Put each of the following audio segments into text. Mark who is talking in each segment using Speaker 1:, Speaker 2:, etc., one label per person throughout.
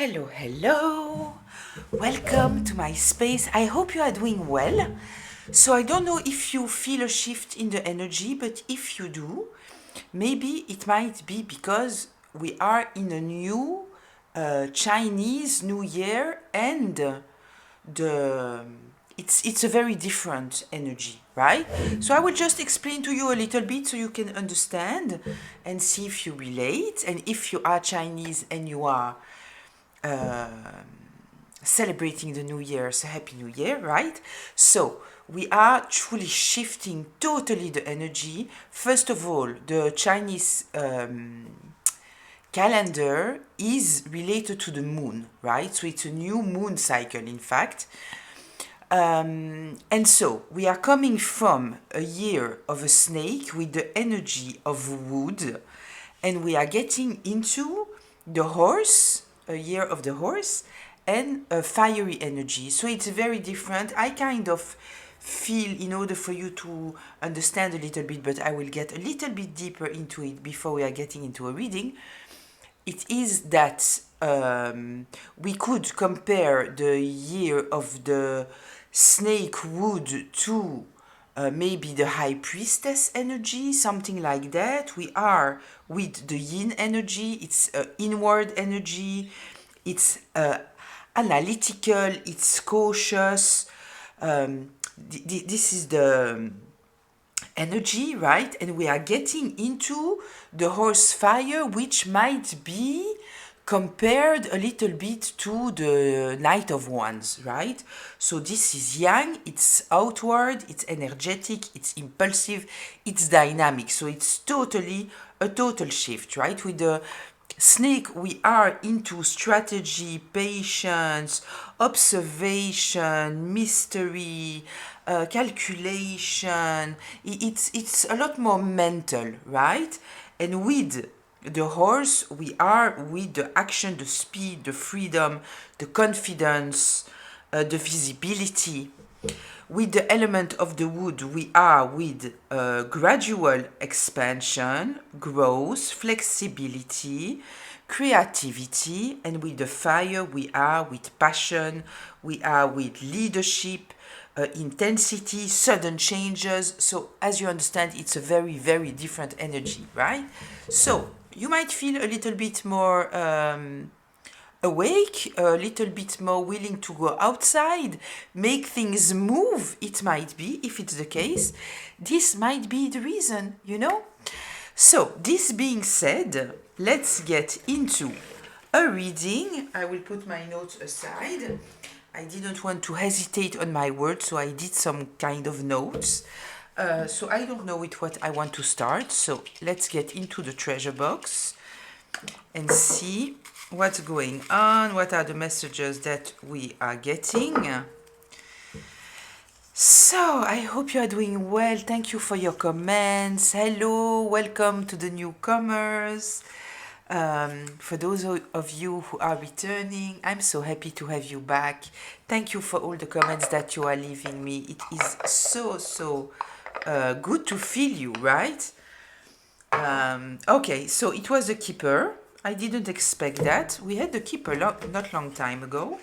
Speaker 1: Hello, hello. Welcome to my space. I hope you are doing well. So, I don't know if you feel a shift in the energy, but if you do, maybe it might be because we are in a new Chinese New Year and the it's a very different energy, right? So I will just explain to you a little bit so you can understand and see if you relate, and if you are Chinese and you are uh, celebrating the New Year, so Happy New Year, right? So we are truly shifting totally the energy. First of all, the Chinese calendar is related to the moon, right? So it's a new moon cycle, in fact. And so we are coming from a year of a snake with the energy of wood, and we are getting into the horse, a year of the horse, and a fiery energy. So it's very different. I kind of feel, in order for you to understand a little bit, but I will get a little bit deeper into it before we are getting into a reading. It is that we could compare the year of the snake wood to maybe the high priestess energy, something like that. We are with the yin energy, it's inward energy, it's analytical, it's cautious. This is the energy, right? And we are getting into the horse fire, which might be compared a little bit to the Knight of Wands, right? So this is yang, it's outward, it's energetic, it's impulsive, it's dynamic. So it's totally a total shift, right? With the snake, we are into strategy, patience, observation, mystery, calculation. It's a lot more mental, right? And with the horse, we are with the action, the speed, the freedom, the confidence, the visibility. With the element of the wood, we are with gradual expansion, growth, flexibility, creativity, and with the fire, we are with passion, we are with leadership, intensity, sudden changes. So, as you understand, it's a very, very different energy, right? So, you might feel a little bit more awake, a little bit more willing to go outside, make things move. It might be, if it's the case, this might be the reason, you know? So, this being said, let's get into a reading. I will put my notes aside. I didn't want to hesitate on my words, so I did some kind of notes. So I don't know with what I want to start. So let's get into the treasure box and see what's going on, what are the messages that we are getting. So, I hope you are doing well. Thank you for your comments. Hello, welcome to the newcomers. For those of you who are returning, I'm so happy to have you back. Thank you for all the comments that you are leaving me. It is so good to feel you, right? Okay, so it was the keeper. I didn't expect that. We had the keeper not long time ago.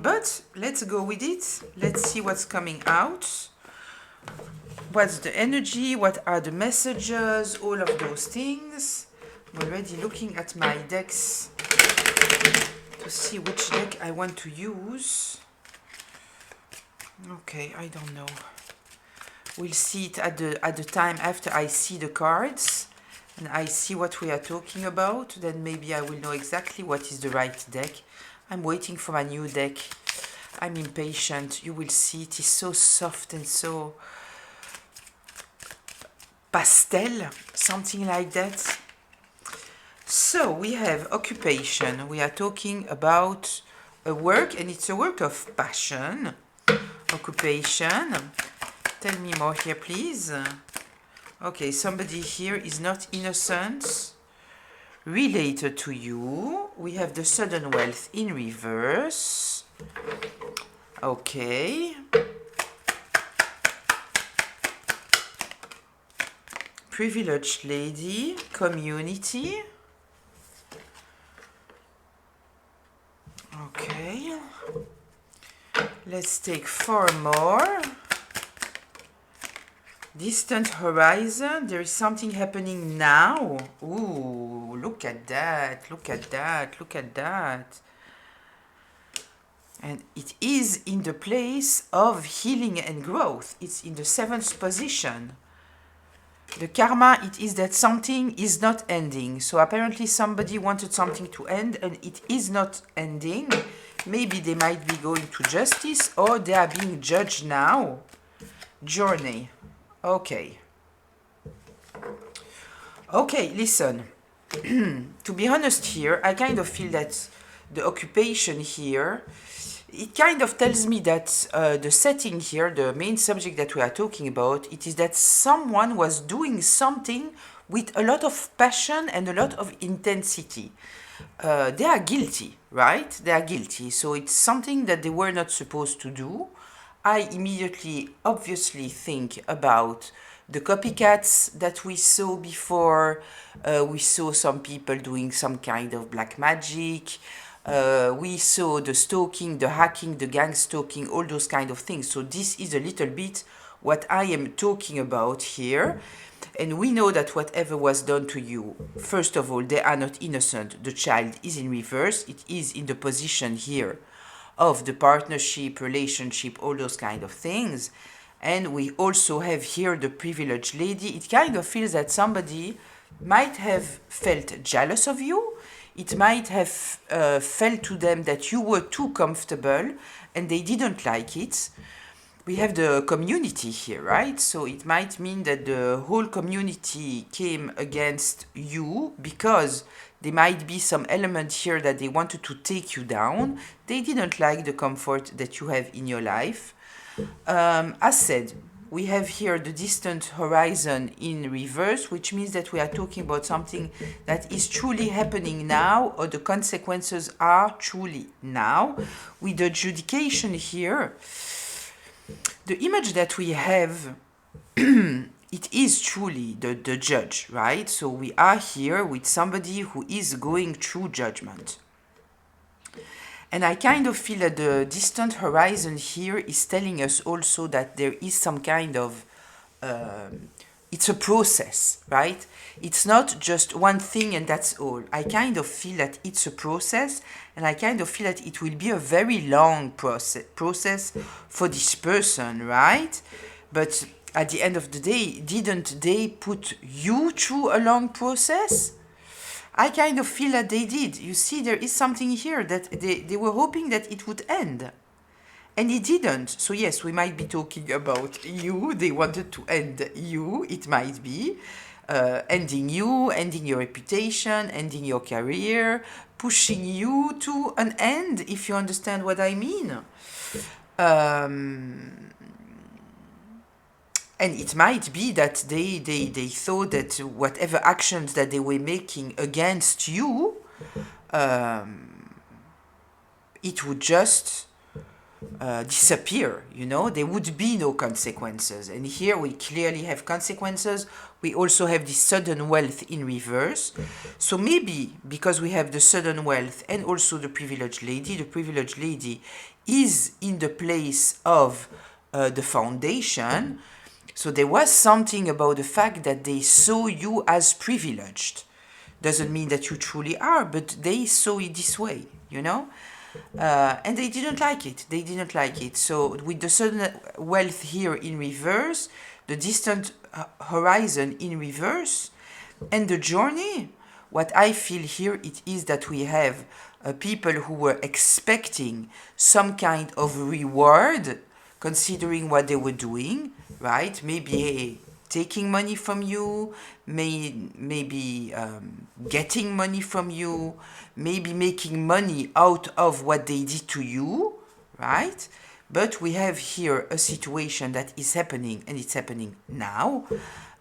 Speaker 1: But let's go with it. Let's see what's coming out. What's the energy? What are the messages? All of those things. I'm already looking at my decks to see which deck I want to use. Okay, I don't know. We'll see it at the time after I see the cards and I see what we are talking about. Then maybe I will know exactly what is the right deck. I'm waiting for my new deck. I'm impatient. You will see it is so soft and so pastel, something like that. So we have occupation. We are talking about a work, and it's a work of passion. Occupation. Tell me more here, please. Okay, somebody here is not innocent. Related to you. We have the sudden wealth in reverse. Okay. Privileged lady, community. Okay. Let's take 4 more. Distant horizon. There is something happening now. Ooh, look at that. Look at that. Look at that. And it is in the place of healing and growth. It's in the 7th position. The karma, it is that something is not ending. So apparently somebody wanted something to end and it is not ending. Maybe they might be going to justice or they are being judged now. Journey. Okay. Okay, listen. To be honest here, I kind of feel that the occupation here, it kind of tells me that the setting here, the main subject that we are talking about, it is that someone was doing something with a lot of passion and a lot of intensity. They are guilty, right? They are guilty. So it's something that they were not supposed to do. I immediately, obviously, think about the copycats that we saw before. We saw some people doing some kind of black magic. We saw the stalking, the hacking, the gang stalking, all those kind of things. So this is a little bit what I am talking about here. And we know that whatever was done to you, first of all, they are not innocent. The child is in reverse. It is in the position here of the partnership, relationship, all those kind of things. And we also have here the privileged lady. It kind of feels that somebody might have felt jealous of you. It might have felt to them that you were too comfortable and they didn't like it. We have the community here, right? So it might mean that the whole community came against you because there might be some element here that they wanted to take you down. They didn't like the comfort that you have in your life. As said, we have here the distant horizon in reverse, which means that we are talking about something that is truly happening now, or the consequences are truly now. With the adjudication here, the image that we have, it is truly the judge, right? So we are here with somebody who is going through judgment. And I kind of feel that the distant horizon here is telling us also that there is some kind of, it's a process, right? It's not just one thing and that's all. I kind of feel that it's a process, and I kind of feel that it will be a very long process for this person, right? But at the end of the day, didn't they put you through a long process? I kind of feel that they did. You see, there is something here that they were hoping that it would end. And it didn't. So yes, we might be talking about you. They wanted to end you. It might be ending you, ending your reputation, ending your career, pushing you to an end, if you understand what I mean. And it might be that they thought that whatever actions that they were making against you, it would just disappear, you know, there would be no consequences. And here we clearly have consequences. We also have the sudden wealth in reverse. So maybe because we have the sudden wealth and also the privileged lady is in the place of the foundation. So there was something about the fact that they saw you as privileged. Doesn't mean that you truly are, but they saw it this way, you know? And they didn't like it. They didn't like it. So with the sudden wealth here in reverse, the distant horizon in reverse, and the journey, what I feel here it is that we have people who were expecting some kind of reward considering what they were doing, right? Maybe taking money from you, maybe getting money from you, maybe making money out of what they did to you, right? But we have here a situation that is happening, and it's happening now.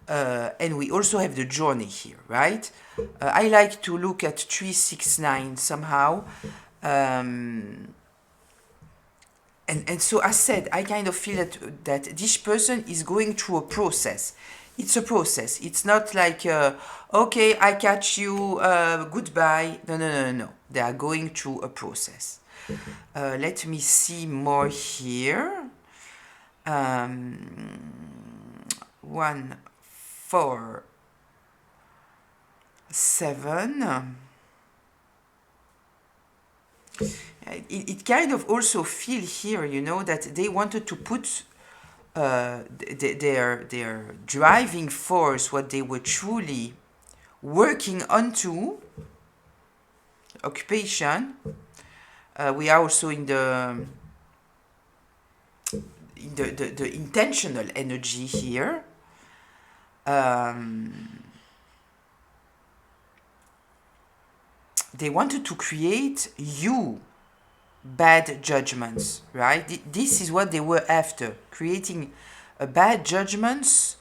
Speaker 1: And we also have the journey here, right? I like to look at 369 somehow. And so as said, I kind of feel that this person is going through a process. It's a process. It's not like, okay, I catch you, goodbye. No, no, no, no, no. They are going through a process. Let me see more here. 1, 4, 7. It kind of also feel here, you know, that they wanted to put their driving force, what they were truly working onto, occupation. We are also in the intentional energy here. They wanted to create you bad judgments, right? This is what they were after, creating a bad judgments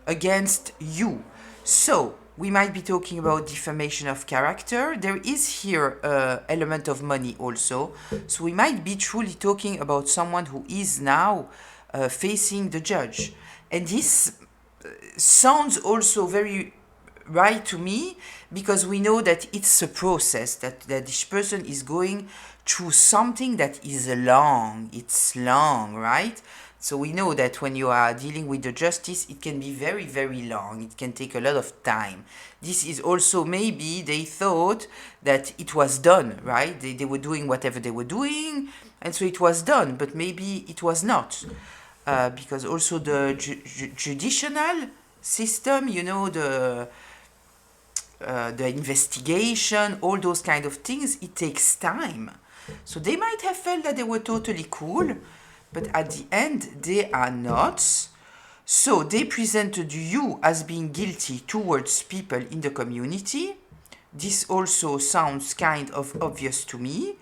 Speaker 1: against you. So we might be talking about defamation of character. There is here an element of money also. So we might be truly talking about someone who is now facing the judge. And this sounds also very right to me, because we know that it's a process, that this person is going through something that is long. It's long, right? So we know that when you are dealing with the justice, it can be very, very long. It can take a lot of time. This is also, maybe they thought that it was done, right? They were doing whatever they were doing, and so it was done, but maybe it was not. Because also the judicial system, you know, the investigation, all those kind of things, it takes time. So they might have felt that they were totally cool, but at the end, they are not. So they presented you as being guilty towards people in the community. This also sounds kind of obvious to me.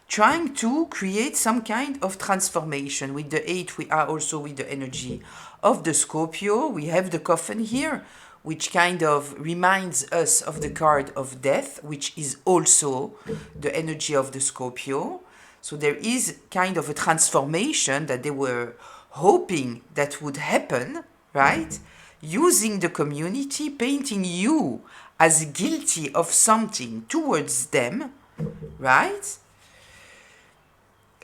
Speaker 1: Trying to create some kind of transformation. With the 8, we are also with the energy of the Scorpio. We have the coffin here, which kind of reminds us of the card of death, which is also the energy of the Scorpio. So there is kind of a transformation that they were hoping that would happen, right? Using the community, painting you as guilty of something towards them, right?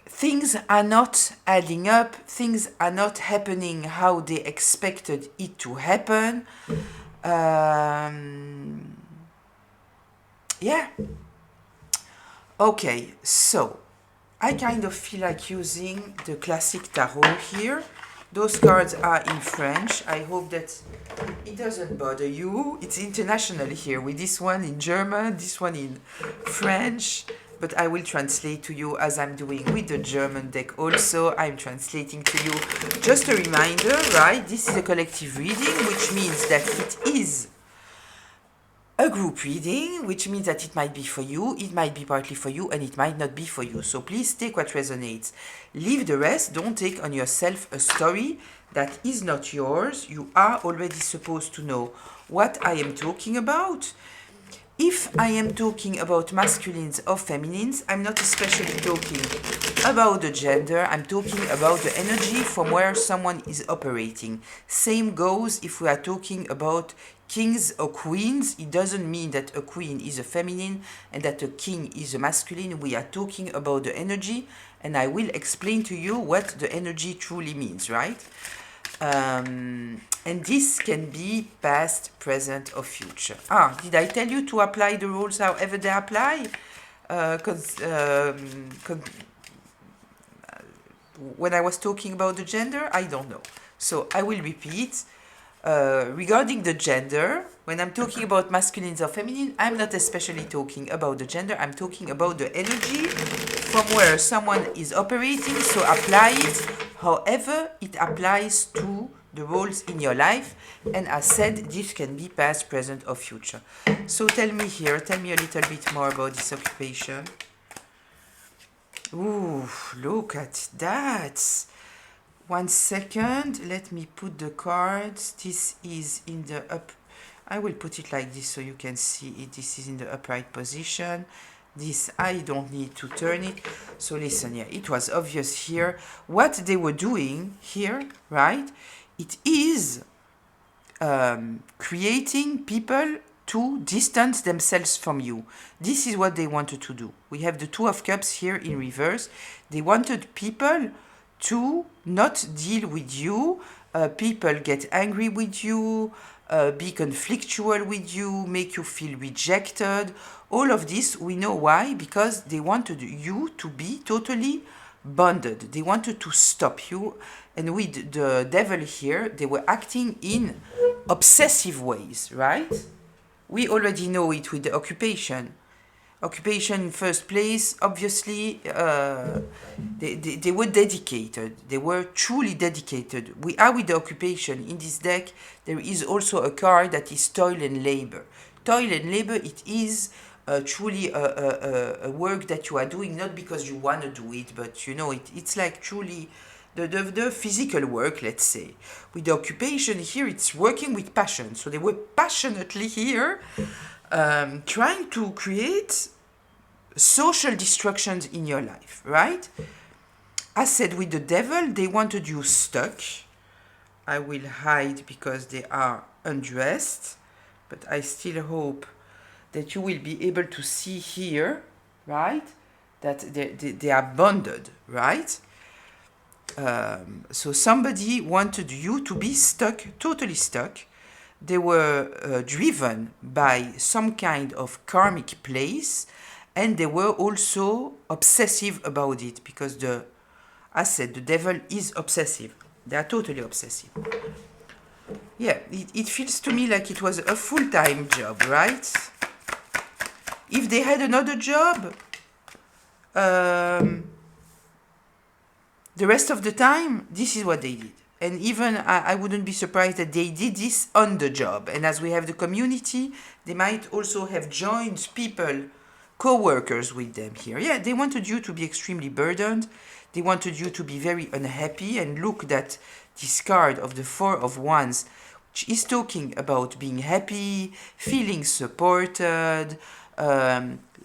Speaker 1: Things are not adding up, things are not happening how they expected it to happen. Yeah. Okay, so I kind of feel like using the classic tarot here. Those cards are in French. I hope that it doesn't bother you. It's international here, with this one in German, this one in French. But I will translate to you as I'm doing with the German deck also. I'm translating to you. Just a reminder, right? This is a collective reading, which means that it is a group reading, which means that it might be for you, it might be partly for you, and it might not be for you. So please take what resonates. Leave the rest. Don't take on yourself a story that is not yours. You are already supposed to know what I am talking about. If I am talking about masculines or feminines, I'm not especially talking about the gender, I'm talking about the energy from where someone is operating. Same goes if we are talking about kings or queens. It doesn't mean that a queen is a feminine and that a king is a masculine. We are talking about the energy, and I will explain to you what the energy truly means, right? And this can be past, present, or future. Did I tell you to apply the rules however they apply? When I was talking about the gender, I don't know. So I will repeat. Regarding the gender, when I'm talking about masculines or feminine, I'm not especially talking about the gender. I'm talking about the energy from where someone is operating. So apply it however it applies to the roles in your life. And as said, this can be past, present, or future. So tell me a little bit more about this occupation. Ooh, look at that. 1 second, let me put the cards. This is in the up. I will put it like this so you can see it. This is in the upright position. This, I don't need to turn it. So listen, yeah, it was obvious here. What they were doing here, right? It is creating people to distance themselves from you. This is what they wanted to do. We have the Two of Cups here in reverse. They wanted people to not deal with you. People get angry with you, be conflictual with you, make you feel rejected. All of this, we know why, because they wanted you to be totally bonded. They wanted to stop you. And with the devil here, they were acting in obsessive ways, right? We already know it with the occupation. Occupation in first place, obviously, they were dedicated. They were truly dedicated. We are with the occupation. In this deck, there is also a card that is toil and labor. Toil and labor, it is truly a work that you are doing, not because you want to do it, but you know, it's like truly the physical work, let's say. With the occupation here, it's working with passion. So they were passionately here trying to create social destructions in your life, right? As said with the devil, they wanted you stuck. I will hide because they are undressed, but I still hope that you will be able to see here, right? That they are bonded, right? So somebody wanted you to be stuck, totally stuck. They were driven by some kind of karmic place, and they were also obsessive about it, because as said, the devil is obsessive. They are totally obsessive. Yeah, it feels to me like it was a full-time job, right? If they had another job, the rest of the time, this is what they did. And even I wouldn't be surprised that they did this on the job. And as we have the community, they might also have joined people, co-workers with them here. Yeah, they wanted you to be extremely burdened. They wanted you to be very unhappy. And look that this card of the Four of Wands, which is talking about being happy, feeling supported.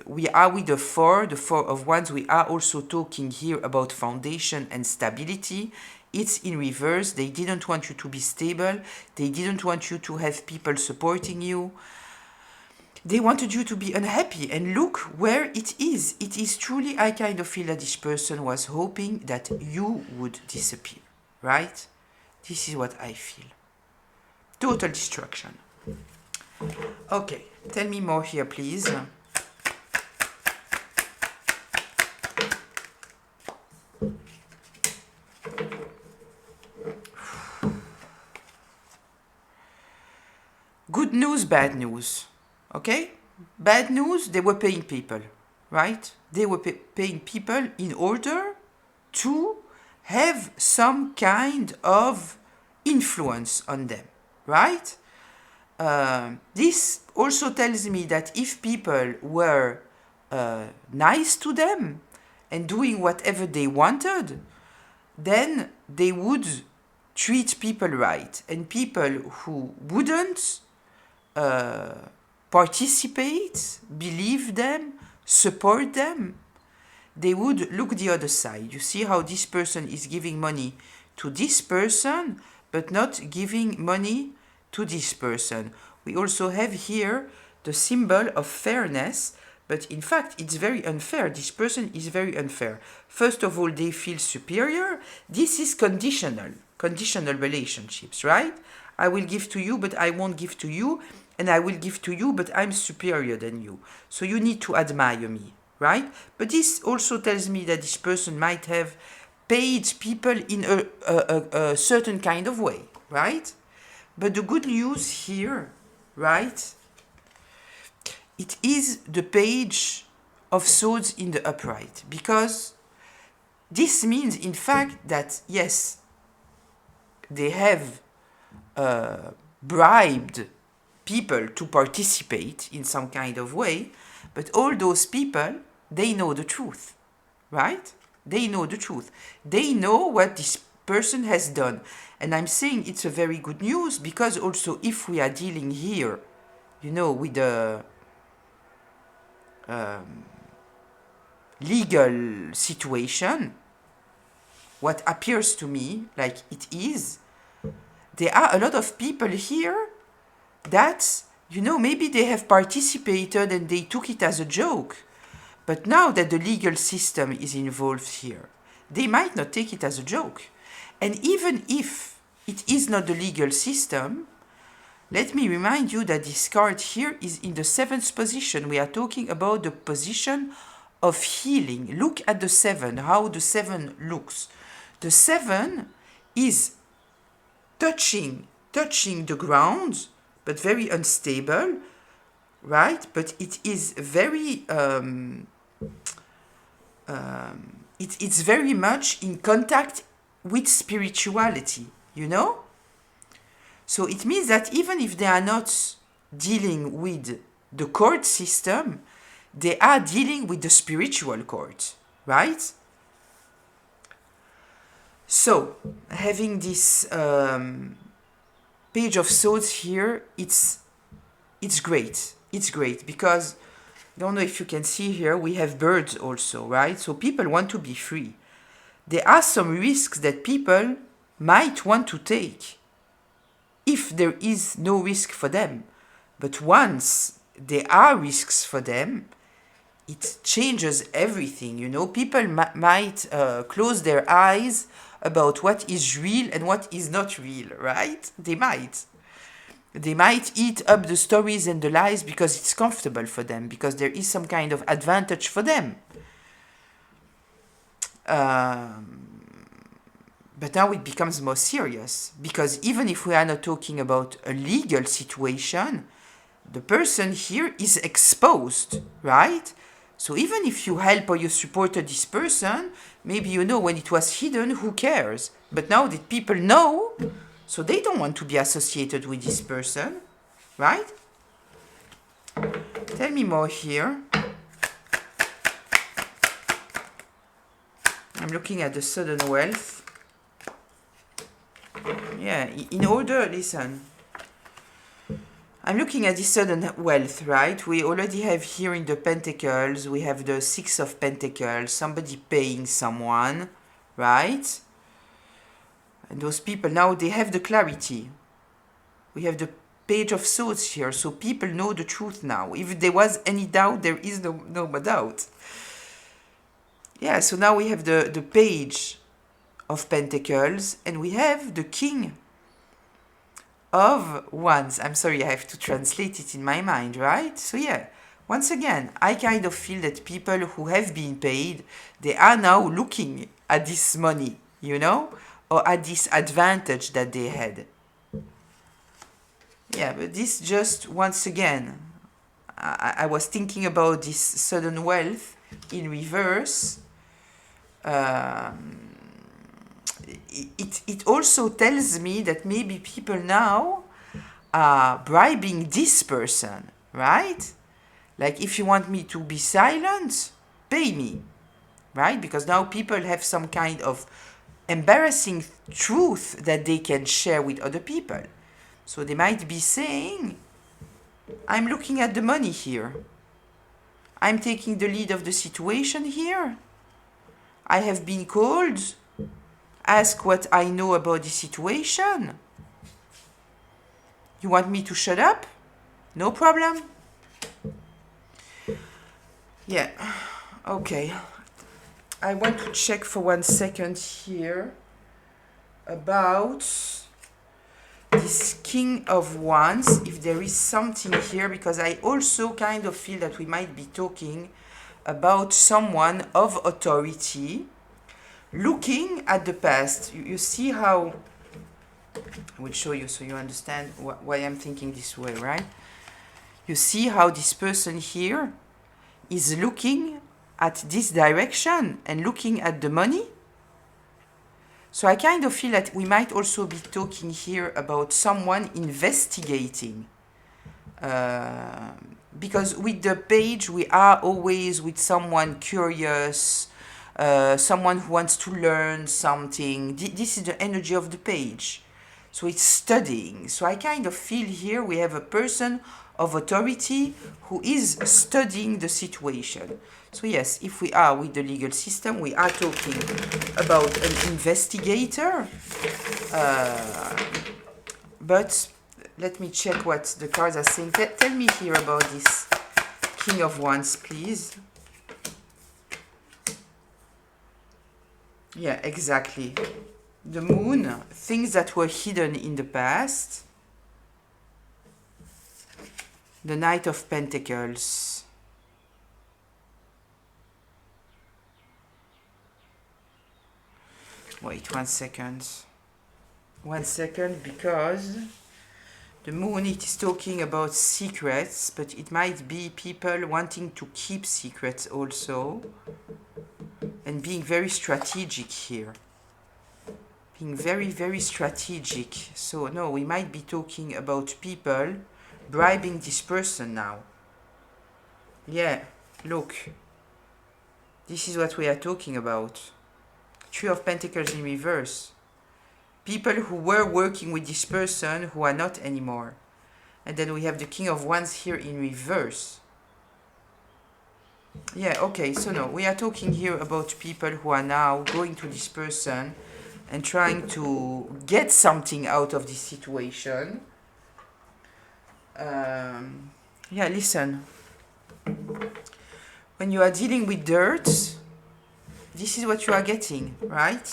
Speaker 1: We are with the Four of Wands. We are also talking here about foundation and stability. It's in reverse. They didn't want you to be stable. They didn't want you to have people supporting you. They wanted you to be unhappy. And look where it is. It is truly, I kind of feel that this person was hoping that you would disappear, right? This is what I feel. Total destruction. Okay, tell me more here, please. Good news, bad news. Okay? Bad news, they were paying people, right? They were paying people in order to have some kind of influence on them, right? This also tells me that if people were nice to them and doing whatever they wanted, then they would treat people right. And people who wouldn't participate, believe them, support them, they would look the other side. You see how this person is giving money to this person, but not giving money to this person. We also have here the symbol of fairness, but in fact, it's very unfair. This person is very unfair. First of all, they feel superior. This is conditional relationships, right? I will give to you, but I won't give to you. And I will give to you, but I'm superior than you. So you need to admire me, right? But this also tells me that this person might have paid people in a certain kind of way, right? But the good news here, right? It is the Page of Swords in the upright. Because this means, in fact, that, yes, they have bribed people to participate in some kind of way, but all those people, they know the truth, right? They know the truth. They know what this person has done. And I'm saying it's a very good news, because also if we are dealing here, you know, with the legal situation, what appears to me like it is, there are a lot of people here that, you know, maybe they have participated and they took it as a joke. But now that the legal system is involved here, they might not take it as a joke. And even if it is not the legal system, let me remind you that this card here is in the 7th position. We are talking about the position of healing. Look at the 7, how the 7 looks. The 7 is touching the ground, but very unstable, right? But it is very it's very much in contact with spirituality, you know? So it means that even if they are not dealing with the court system, they are dealing with the spiritual court, right? So, having this Page of Swords here, it's great. It's great because, I don't know if you can see here, we have birds also, right? So people want to be free. There are some risks that people might want to take if there is no risk for them. But once there are risks for them, it changes everything, you know. People might close their eyes about what is real and what is not real, right? They might. They might eat up the stories and the lies because it's comfortable for them, because there is some kind of advantage for them. But now it becomes more serious, because even if we are not talking about a legal situation, the person here is exposed, right? So even if you help or you supported this person, maybe you know when it was hidden, who cares? But now that people know, so they don't want to be associated with this person, right? Tell me more here. I'm looking at the sudden wealth. Yeah, in order, listen. I'm looking at this sudden wealth, right? We already have here in the Pentacles, we have the 6 of Pentacles, somebody paying someone, right? And those people, now they have the clarity. We have the Page of Swords here, so people know the truth now. If there was any doubt, there is no more doubt. Yeah, so now we have the Page of Pentacles, and we have the King of Wands. I'm sorry, I have to translate it in my mind, right? So yeah, once again, I kind of feel that people who have been paid, they are now looking at this money, you know, or at this advantage that they had. Yeah, but this just, once again, I was thinking about this sudden wealth in reverse. It also tells me that maybe people now are bribing this person, right? Like, if you want me to be silent, pay me, right? Because now people have some kind of embarrassing truth that they can share with other people. So they might be saying, I'm looking at the money here. I'm taking the lead of the situation here. I have been called. Ask what I know about the situation. You want me to shut up? No problem. Yeah, okay. I want to check for 1 second here about this King of Wands, if there is something here, because I also kind of feel that we might be talking about someone of authority looking at the past. You see how, I will show you so you understand why I'm thinking this way, right? You see how this person here is looking at this direction and looking at the money. So I kind of feel that we might also be talking here about someone investigating. Because with the page, we are always with someone curious, someone who wants to learn something. This is the energy of the page. So it's studying. So I kind of feel here we have a person of authority who is studying the situation. So yes, if we are with the legal system, we are talking about an investigator. But let me check what the cards are saying. Tell me here about this King of Wands, please. Yeah, exactly. The Moon, things that were hidden in the past. The Knight of Pentacles. Wait 1 second. 1 second, because the Moon, it is talking about secrets, but it might be people wanting to keep secrets also. And being very strategic here. Being very, very strategic. So, no, we might be talking about people bribing this person now. Yeah, look. This is what we are talking about. Three of Pentacles in reverse. People who were working with this person who are not anymore. And then we have the King of Wands here in reverse. Yeah, okay, so no, we are talking here about people who are now going to this person and trying to get something out of this situation. Yeah, listen. When you are dealing with dirt, this is what you are getting, right?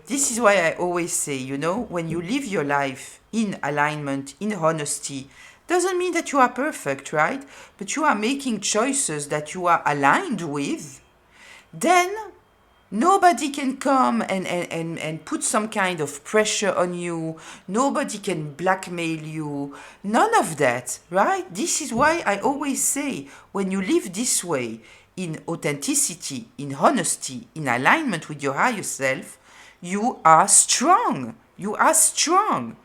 Speaker 1: This is why I always say, you know, when you live your life in alignment, in honesty, doesn't mean that you are perfect, right? But you are making choices that you are aligned with, then nobody can come and put some kind of pressure on you. Nobody can blackmail you. None of that, right? This is why I always say, when you live this way, in authenticity, in honesty, in alignment with your higher self, you are strong. You are strong.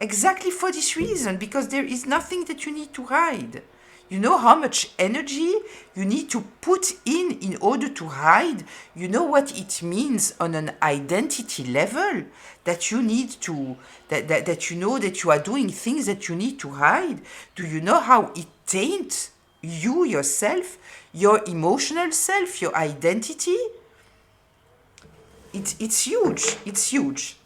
Speaker 1: Exactly for this reason, because there is nothing that you need to hide. You know how much energy you need to put in order to hide? You know what it means on an identity level? That you need to, that you know that you are doing things that you need to hide? Do you know how it taints you, yourself, your emotional self, your identity? It's huge. It's huge.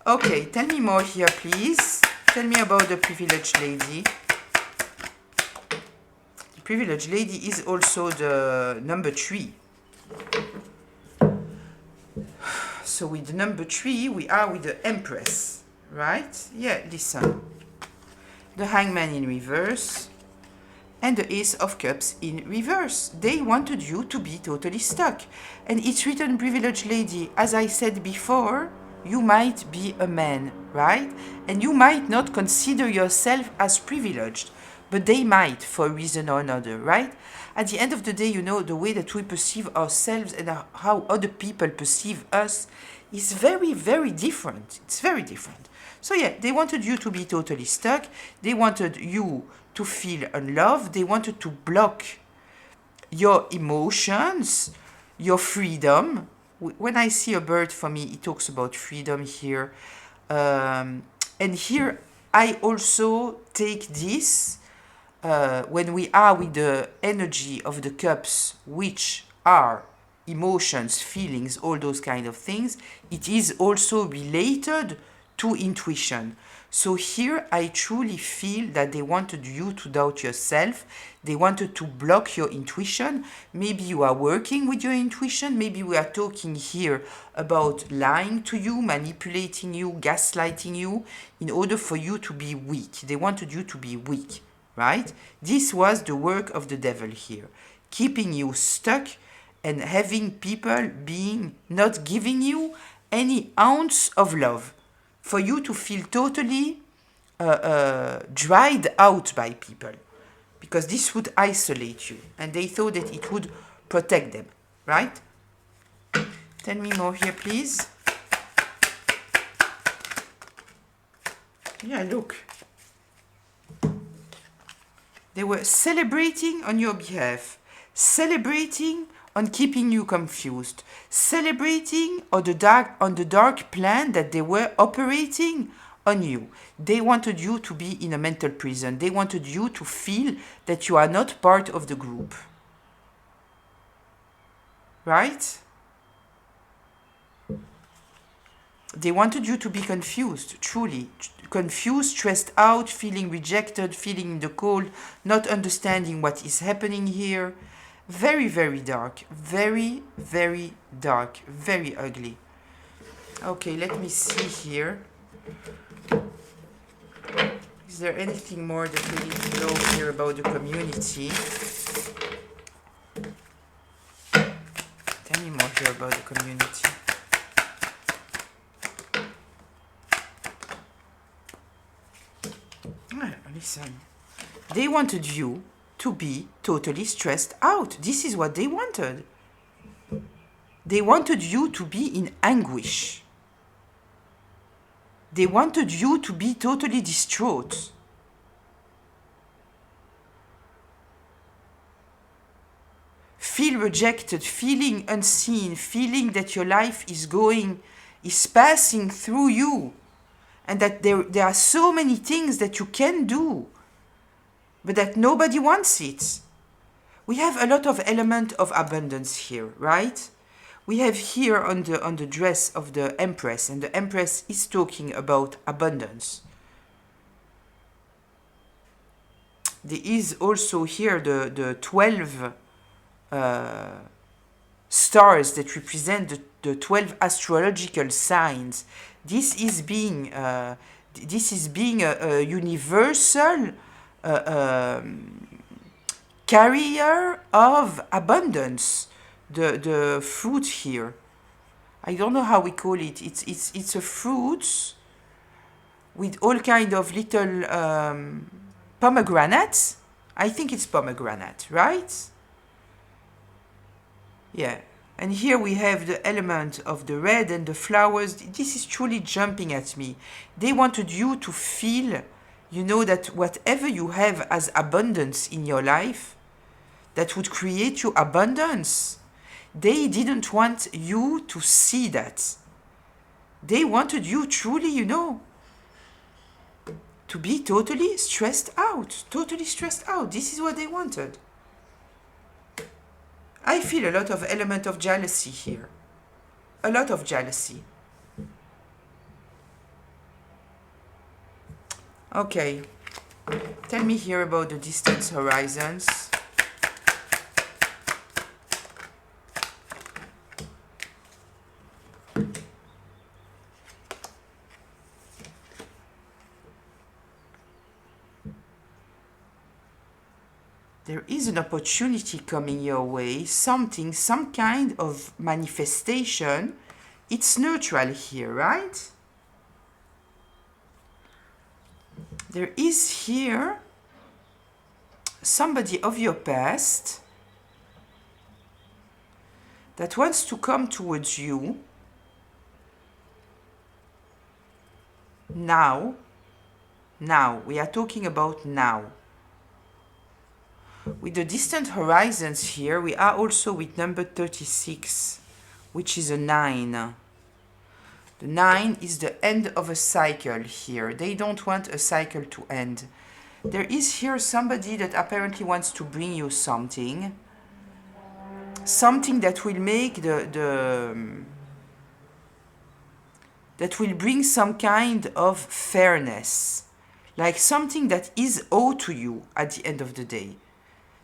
Speaker 1: Okay, tell me more here, please. Tell me about the privileged lady. The privileged lady is also the number 3. So with the number 3, we are with the Empress, right? Yeah, listen. The Hangman in reverse and the Ace of Cups in reverse. They wanted you to be totally stuck. And it's written, privileged lady, as I said before, you might be a man, right? And you might not consider yourself as privileged, but they might for a reason or another, right? At the end of the day, you know, the way that we perceive ourselves and how other people perceive us is very, very different. It's very different. So yeah, they wanted you to be totally stuck. They wanted you to feel unloved. They wanted to block your emotions, your freedom. When I see a bird, for me, it talks about freedom here. And here, I also take this, when we are with the energy of the cups, which are emotions, feelings, all those kind of things, it is also related to intuition. So here I truly feel that they wanted you to doubt yourself. They wanted to block your intuition. Maybe you are working with your intuition. Maybe we are talking here about lying to you, manipulating you, gaslighting you in order for you to be weak. They wanted you to be weak, right? This was the work of the devil here, keeping you stuck and having people being not giving you any ounce of love, for you to feel totally dried out by people, because this would isolate you, and they thought that it would protect them, right? Tell me more here, please. Yeah, look. They were celebrating on your behalf, celebrating on keeping you confused, celebrating on the dark plan that they were operating on you. They wanted you to be in a mental prison. They wanted you to feel that you are not part of the group. Right? They wanted you to be confused, truly. Confused, stressed out, feeling rejected, feeling in the cold, not understanding what is happening here. Very, very dark. Very, very dark. Very ugly. Okay, let me see here. Is there anything more that we need to know here about the community? Tell me more here about the community. Listen. They wanted you to be totally stressed out. This is what they wanted. They wanted you to be in anguish. They wanted you to be totally distraught. Feel rejected, feeling unseen, feeling that your life is passing through you, and that there are so many things that you can do, but that nobody wants it. We have a lot of element of abundance here, right? We have here on the dress of the Empress, and the Empress is talking about abundance. There is also here the 12 stars that represent the 12 astrological signs. This is being a universal carrier of abundance. The fruit here, I don't know how we call it. It's a fruit with all kind of little pomegranates. I think it's pomegranate, right? Yeah. And here we have the element of the red and the flowers. This is truly jumping at me. They wanted you to feel, that whatever you have as abundance in your life, that would create you abundance, they didn't want you to see that. They wanted you truly, to be totally stressed out. Totally stressed out. This is what they wanted. I feel a lot of element of jealousy here. A lot of jealousy. Okay. Tell me here about the distant horizons. There is an opportunity coming your way, some kind of manifestation. It's neutral here, right? There is here somebody of your past that wants to come towards you now. Now, we are talking about now. With the distant horizons here, we are also with number 36, which is a 9. The 9 is the end of a cycle here. They don't want a cycle to end. There is here somebody that apparently wants to bring you something. Something that will make that will bring some kind of fairness. Like something that is owed to you at the end of the day.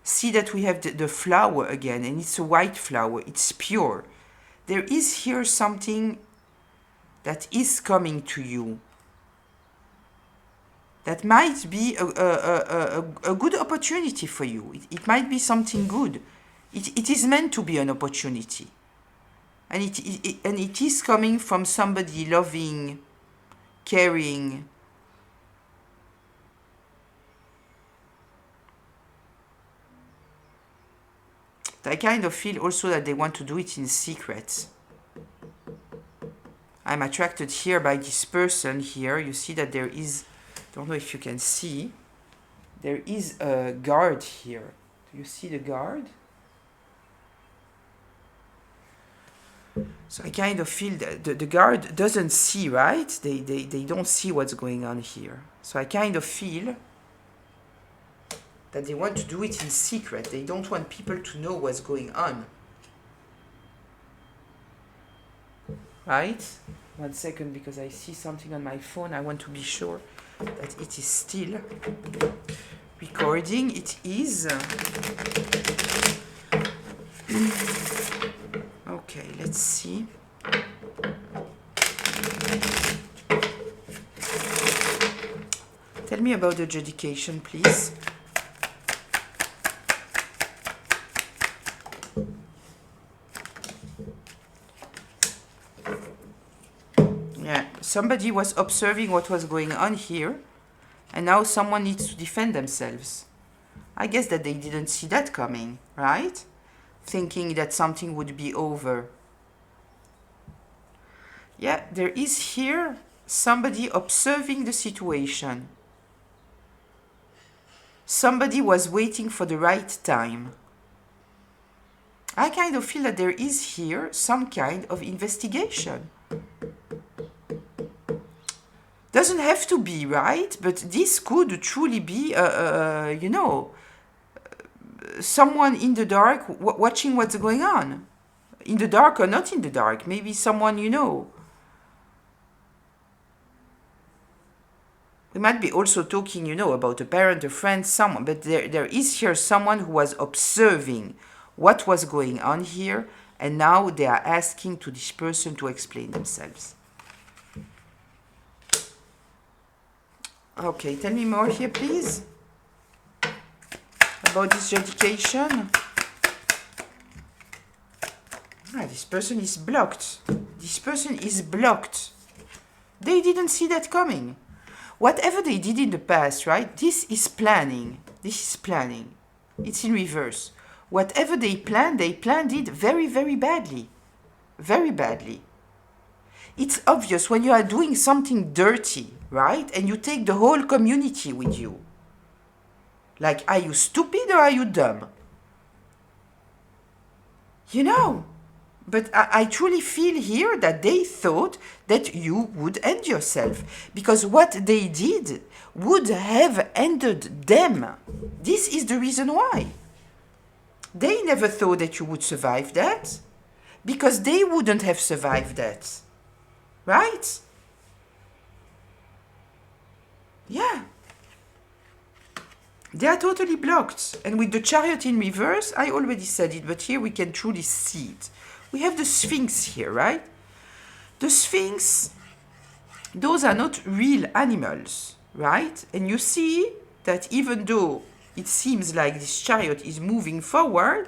Speaker 1: See that we have the flower again, and it's a white flower. It's pure. There is here something that is coming to you. That might be a good opportunity for you. It might be something good. It is meant to be an opportunity. And it is coming from somebody loving, caring. I kind of feel also that they want to do it in secret. I'm attracted here by this person here. You see that there is, don't know if you can see, there is a guard here. Do you see the guard? So I kind of feel that the guard doesn't see, right? They don't see what's going on here. So I kind of feel that they want to do it in secret. They don't want people to know what's going on. Right? 1 second, because I see something on my phone. I want to be sure that it is still recording. It is. Okay, let's see. Tell me about the adjudication, please. Yeah, somebody was observing what was going on here, and now someone needs to defend themselves. I guess that they didn't see that coming, right? Thinking that something would be over. Yeah, there is here somebody observing the situation. Somebody was waiting for the right time. I kind of feel that there is here some kind of investigation. Doesn't have to be, right? But this could truly be, you know, someone in the dark watching what's going on. In the dark or not in the dark. Maybe someone you know. We might be also talking, you know, about a parent, a friend, someone. But there is here someone who was observing what was going on here. And now they are asking to this person to explain themselves. Okay, tell me more here, please. About this dedication. This person is blocked. This person is blocked. They didn't see that coming. Whatever they did in the past, right? This is planning. This is planning. It's in reverse. Whatever they planned it very, very badly. Very badly. It's obvious when you are doing something dirty, right? And you take the whole community with you. Like, are you stupid or are you dumb? You know. But I truly feel here that they thought that you would end yourself. Because what they did would have ended them. This is the reason why. They never thought that you would survive that. Because they wouldn't have survived that. Right? Yeah. They are totally blocked. And with the chariot in reverse, I already said it, but here we can truly see it. We have the Sphinx here, right? The Sphinx, those are not real animals, right? And you see that even though it seems like this chariot is moving forward,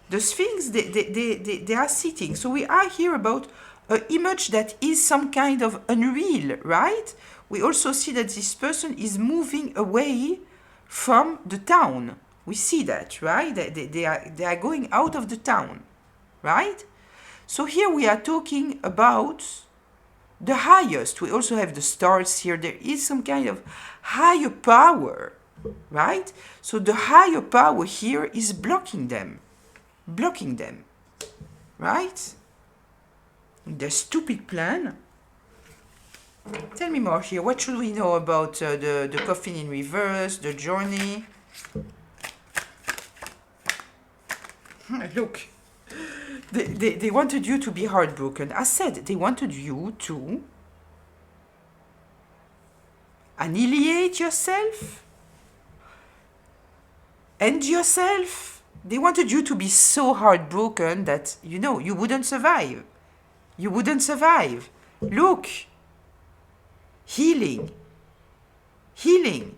Speaker 1: the Sphinx, they are sitting. So we are here about an image that is some kind of unreal, right? We also see that this person is moving away from the town. We see that, right? They are going out of the town, right? So here we are talking about the highest. We also have the stars here. There is some kind of higher power, right? So the higher power here is blocking them, right? The stupid plan. Tell me more here. What should we know about the coffin in reverse, the journey? Look. They wanted you to be heartbroken. I said they wanted you to annihilate yourself, end yourself. They wanted you to be so heartbroken that, you know, you wouldn't survive. You wouldn't survive. Look. Healing. Healing.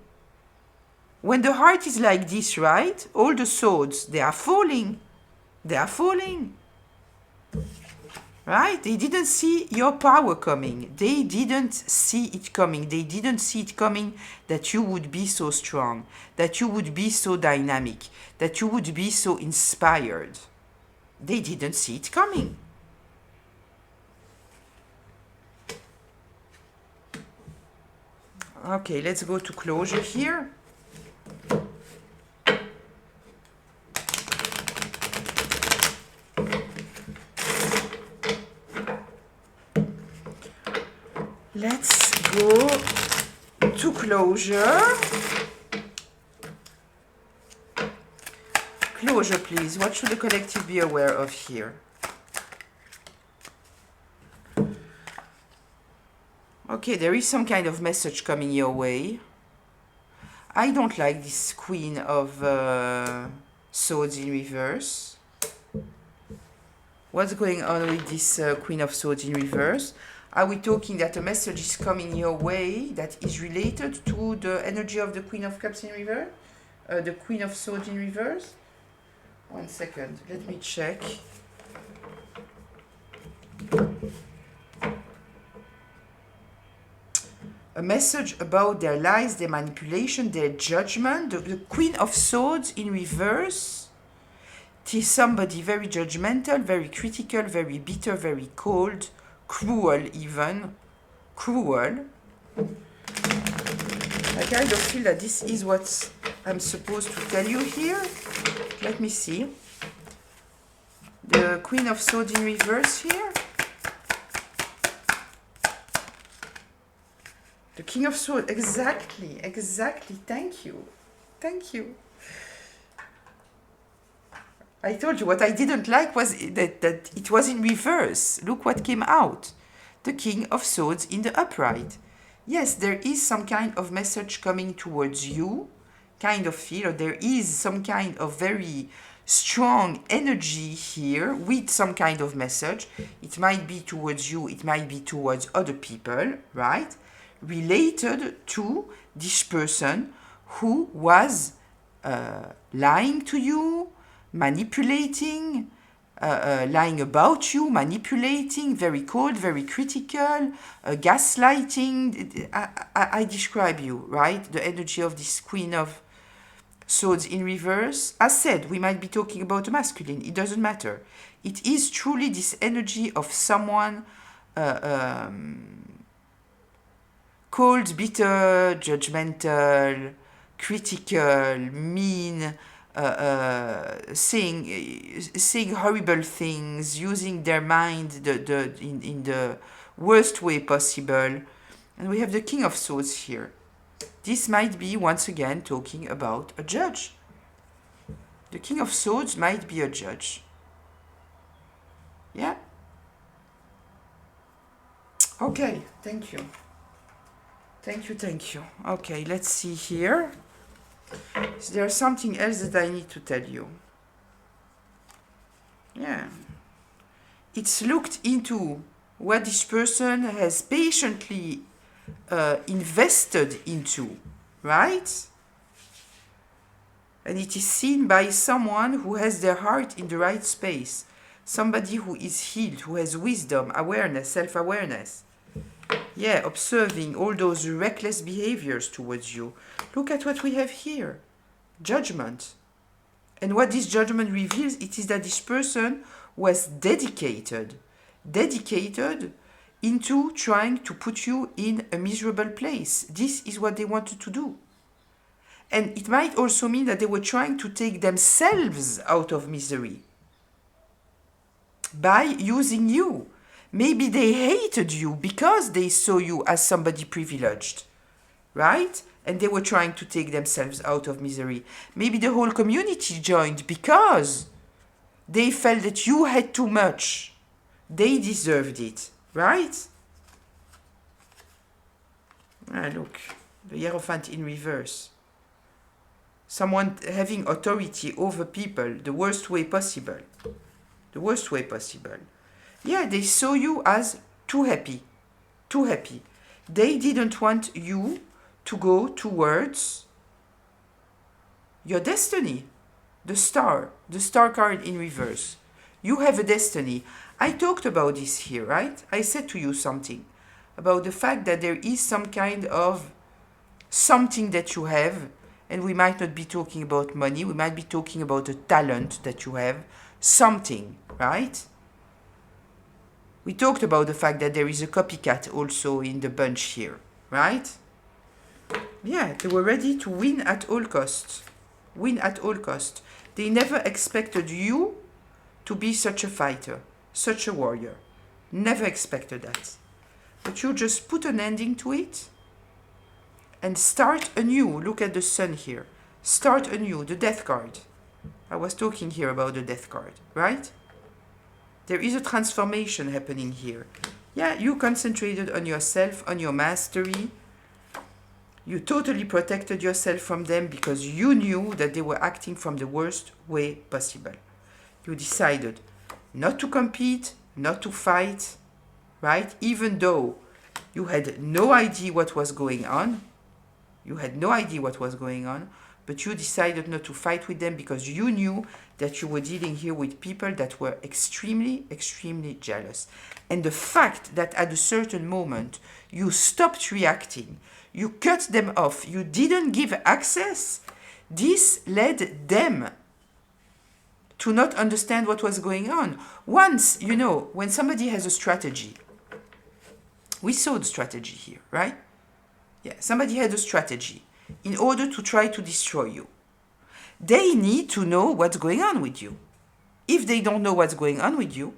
Speaker 1: When the heart is like this, right? All the swords, they are falling. They are falling. Right? They didn't see your power coming. They didn't see it coming. They didn't see it coming that you would be so strong, that you would be so dynamic, that you would be so inspired. They didn't see it coming. Okay, let's go to closure here. Let's go to closure. Closure, please. What should the collective be aware of here? Okay, there is some kind of message coming your way. I don't like this Queen of Swords in reverse. What's going on with this Queen of Swords in reverse? Are we talking that a message is coming your way that is related to the energy of the Queen of Cups in reverse? The Queen of Swords in reverse? 1 second, let me check. A message about their lies, their manipulation, their judgment. The Queen of Swords in reverse. It is somebody very judgmental, very critical, very bitter, very cold, cruel even. Cruel. I kind of feel that this is what I'm supposed to tell you here. Let me see. The Queen of Swords in reverse here. The King of Swords, exactly, thank you. I told you what I didn't like was that it was in reverse. Look what came out. The King of Swords in the upright. Yes, there is some kind of message coming towards you, kind of feel, or there is some kind of very strong energy here with some kind of message. It might be towards you, it might be towards other people, right? Related to this person who was lying to you, manipulating, lying about you, manipulating, very cold, very critical, gaslighting. I describe you, right? The energy of this Queen of Swords in reverse. As said, we might be talking about a masculine. It doesn't matter. It is truly this energy of someone cold, bitter, judgmental, critical, mean, saying horrible things, using their mind in the worst way possible. And we have the King of Swords here. This might be, once again, talking about a judge. The King of Swords might be a judge. Yeah? Okay, thank you. Thank you. Okay, let's see here. Is there something else that I need to tell you? Yeah. It's looked into what this person has patiently invested into, right? And it is seen by someone who has their heart in the right space. Somebody who is healed, who has wisdom, awareness, self-awareness. Yeah, observing all those reckless behaviors towards you. Look at what we have here. Judgment. And what this judgment reveals, it is that this person was dedicated into trying to put you in a miserable place. This is what they wanted to do. And it might also mean that they were trying to take themselves out of misery by using you. Maybe they hated you because they saw you as somebody privileged, right? And they were trying to take themselves out of misery. Maybe the whole community joined because they felt that you had too much. They deserved it, right? Ah, look, the Hierophant in reverse. Someone having authority over people the worst way possible. The worst way possible. Yeah, they saw you as too happy. They didn't want you to go towards your destiny. The star card in reverse. You have a destiny. I talked about this here, right? I said to you something about the fact that there is some kind of something that you have, and we might not be talking about money, we might be talking about a talent that you have, something, right? We talked about the fact that there is a copycat also in the bunch here, right? Yeah, they were ready to win at all costs. Win at all costs. They never expected you to be such a fighter, such a warrior. Never expected that. But you just put an ending to it and start anew. Look at the sun here. Start anew, the death card. I was talking here about the death card, right? There is a transformation happening here. Yeah, you concentrated on yourself, on your mastery. You totally protected yourself from them because you knew that they were acting from the worst way possible. You decided not to compete, not to fight, right? Even though you had no idea what was going on. You had no idea what was going on, but you decided not to fight with them because you knew that you were dealing here with people that were extremely, extremely jealous. And the fact that at a certain moment you stopped reacting, you cut them off, you didn't give access, this led them to not understand what was going on. Once, you know, when somebody has a strategy, we saw the strategy here, right? Yeah, somebody had a strategy in order to try to destroy you. They need to know what's going on with you. If they don't know what's going on with you,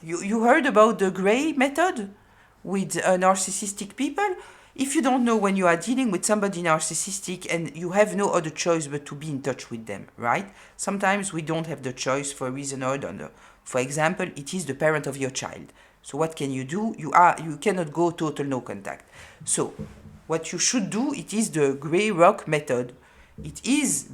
Speaker 1: you heard about the gray method with narcissistic people? If you don't know when you are dealing with somebody narcissistic and you have no other choice but to be in touch with them, right? Sometimes we don't have the choice for a reason or another. For example, it is the parent of your child. So what can you do? You cannot go total no contact. So what you should do, it is the gray rock method. It is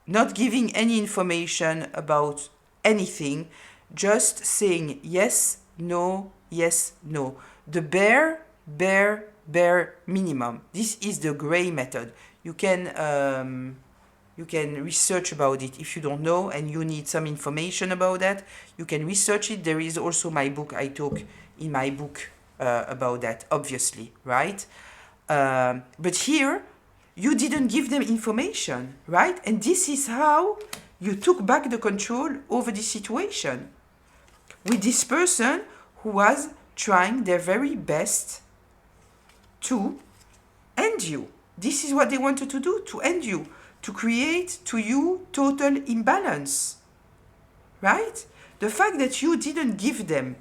Speaker 1: not giving any information about anything, just saying yes, no, yes, no. The bare minimum. This is the gray method. You can research about it if you don't know and you need some information about that. You can research it. There is also my book. I talk in my book about that, obviously, right? But here, you didn't give them information, right? And this is how you took back the control over the situation with this person who was trying their very best to end you. This is what they wanted to do, to end you, to create to you total imbalance, right? The fact that you didn't give them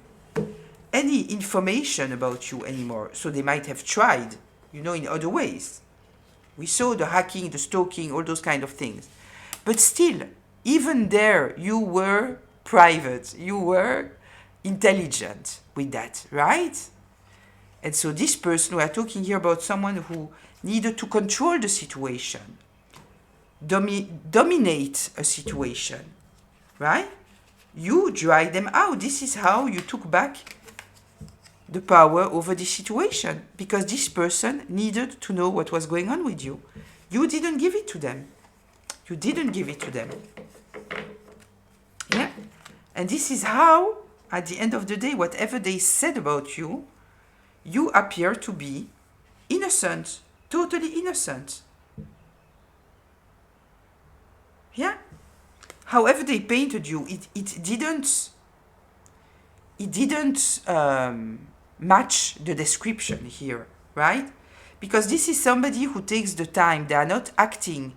Speaker 1: any information about you anymore, so they might have tried, you know, in other ways. We saw the hacking, the stalking, all those kind of things. But still, even there, you were private, you were intelligent with that, right? And so this person, we are talking here about someone who needed to control the situation, dominate a situation, right? You dried them out. This is how you took back the power over the situation, because this person needed to know what was going on with you. You didn't give it to them. You didn't give it to them. Yeah? And this is how, at the end of the day, whatever they said about you, you appear to be innocent, totally innocent. Yeah? However they painted you, it didn't match the description here, right? Because this is somebody who takes the time. They are not acting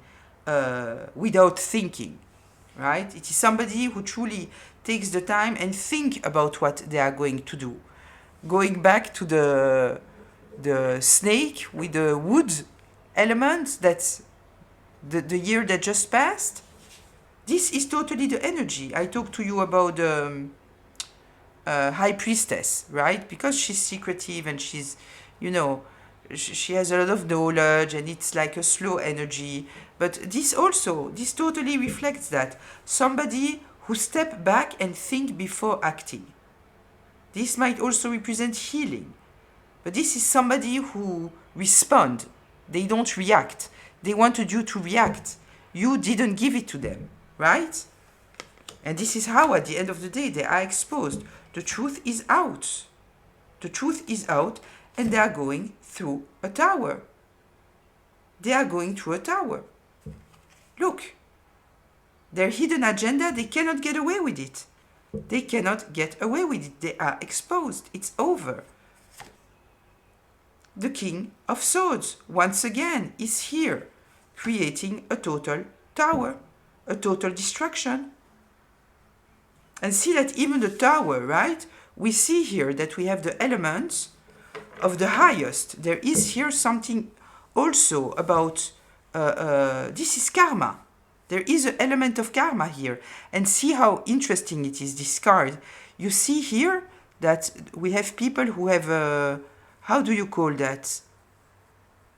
Speaker 1: without thinking, right? It is somebody who truly takes the time and think about what they are going to do. Going back to the snake with the wood element, that's the year that just passed. This is totally the energy. I talked to you about the high priestess, right? Because she's secretive and she's, you know, she has a lot of knowledge and it's like a slow energy. But this totally reflects that. Somebody who step back and think before acting. This might also represent healing. But this is somebody who respond. They don't react. They wanted you to react. You didn't give it to them, right? And this is how, at the end of the day, they are exposed. The truth is out. The truth is out, and they are going through a tower. They are going through a tower. Look. Their hidden agenda, they cannot get away with it. They cannot get away with it. They are exposed. It's over. The King of Swords, once again, is here, creating a total tower, a total destruction. And see that even the tower, right? We see here that we have the elements of the highest. There is here something also about, this is karma. There is an element of karma here. And see how interesting it is, this card. You see here that we have people who have a, how do you call that?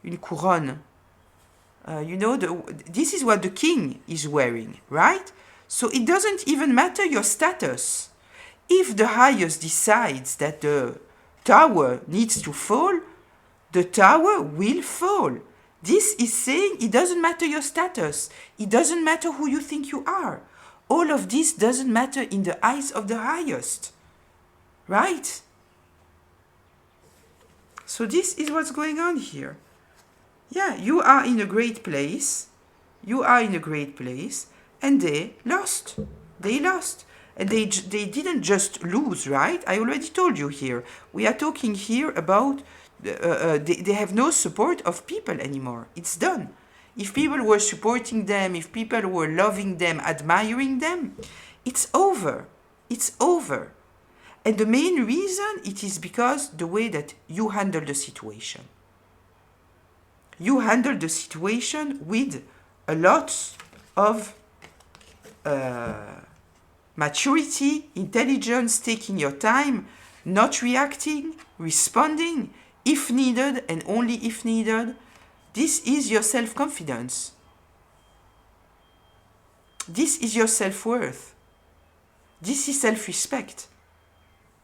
Speaker 1: Une couronne. You know, this is what the king is wearing, right? So it doesn't even matter your status. If the highest decides that the tower needs to fall, the tower will fall. This is saying it doesn't matter your status. It doesn't matter who you think you are. All of this doesn't matter in the eyes of the highest. Right? So this is what's going on here. Yeah, you are in a great place. You are in a great place. And they lost. They lost. And they didn't just lose, right? I already told you here. We are talking here about they have no support of people anymore. It's done. If people were supporting them, if people were loving them, admiring them, it's over. It's over. And the main reason, it is because the way that you handle the situation. You handle the situation with a lot of maturity, intelligence, taking your time, not reacting, responding, if needed and only if needed. This is your self-confidence. This is your self-worth. This is self-respect.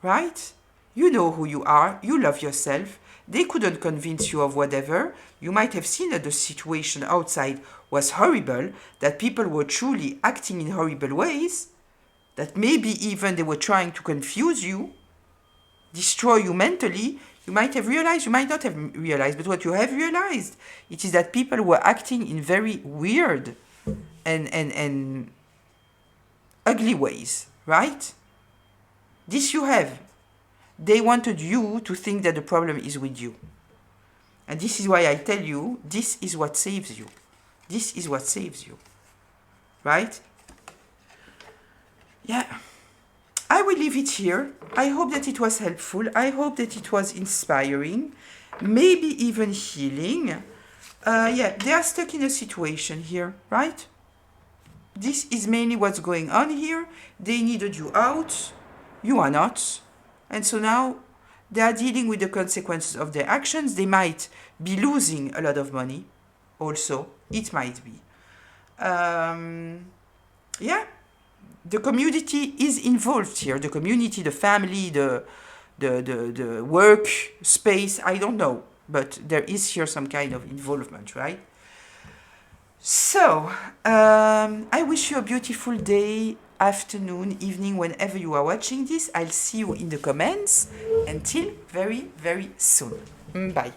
Speaker 1: Right? You know who you are. You love yourself. They couldn't convince you of whatever. You might have seen that the situation outside was horrible, that people were truly acting in horrible ways, that maybe even they were trying to confuse you, destroy you mentally. You might have realized, you might not have realized, but what you have realized, it is that people were acting in very weird and ugly ways, right? This you have. They wanted you to think that the problem is with you. And this is why I tell you, this is what saves you. This is what saves you. Right? Yeah. I will leave it here. I hope that it was helpful. I hope that it was inspiring. Maybe even healing. Yeah, they are stuck in a situation here, right? This is mainly what's going on here. They needed you out. You are not. And so now they are dealing with the consequences of their actions. They might be losing a lot of money also. It might be. Yeah. The community is involved here. The community, the family, the work space, I don't know. But there is here some kind of involvement, right? So, I wish you a beautiful day, afternoon, evening, whenever you are watching this. I'll see you in the comments. Until very, very soon. Bye.